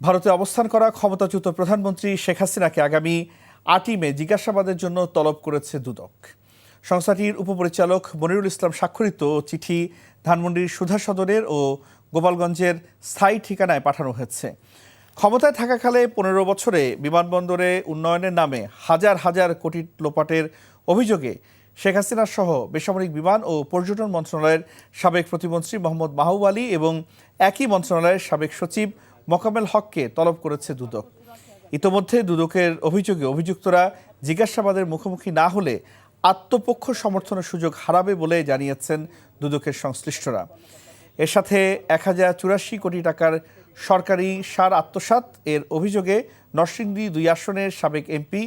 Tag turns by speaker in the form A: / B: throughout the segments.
A: ভারতে অবস্থান করা ক্ষমতাচ্যুত প্রধানমন্ত্রী শেখ হাসিনাকে আগামী ৮ই মে জিজ্ঞাসাবাদের জন্য তলব করেছে দুদক। সংস্থাটির উপপরিচালক মনিরুল ইসলাম স্বাক্ষরিত চিঠি ধানমন্ডির সুধা সদরের ও গোপালগঞ্জের স্থায়ী ঠিকানায় পাঠানো হয়েছে। ক্ষমতায় থাকাকালে ১৫ বছরে বিমানবন্দরে উন্নয়নের নামে হাজার হাজার কোটি লোপাটের অভিযোগে শেখ হাসিনা সহ বেসামরিক বিমান ও পর্যটন মন্ত্রণালয়ের সাবেক প্রতিমন্ত্রী মোহাম্মদ মাহবুব আলী এবং একই মন্ত্রণালয়ের সাবেক সচিব মোকাম্মেল হককে তলব করেছে দুদক। ইতোমধ্যে দুদকের অভিযোগে অভিযুক্তরা জিজ্ঞাসাবাদের মুখোমুখি না হলে আত্মপক্ষ সমর্থনের সুযোগ হারাবে বলে জানিয়েছেন দুদকের সংশ্লিষ্টরা। এর সাথে ১,০৮৪ কোটি টাকার সরকারি সার আত্মসাৎ এর অভিযোগে নরসিংদী ২ আসনের সাবেক এমপি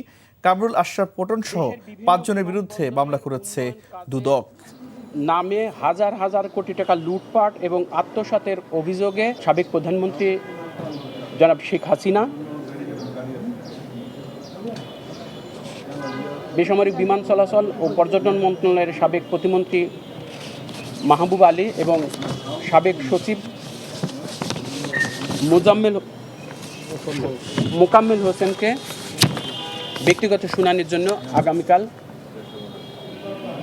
A: কামরুল আশরাফ পটন সহ ৫ জনের বিরুদ্ধে মামলা করেছে দুদক।
B: নামে হাজার হাজার কোটি টাকা লুটপাট এবং আত্মসাতের অভিযোগে সাবেক প্রধানমন্ত্রী জনাব শেখ হাসিনা, বেসামরিক বিমান চলাচল ও পর্যটন মন্ত্রণালয়ের সাবেক প্রতিমন্ত্রী মাহবুব আলী এবং সাবেক সচিব মোকাম্মেল হোসেনকে ব্যক্তিগত শুনানির জন্য আগামীকাল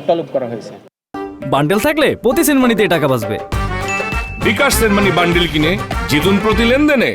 B: তলব করা হয়েছে।
C: বান্ডেল থাকলে প্রতি সেনমানিতে টাকা বাঁচবে।
D: বিকাশ সেনমানি বান্ডেল কিনে জিতুন প্রতি লেনদেনে।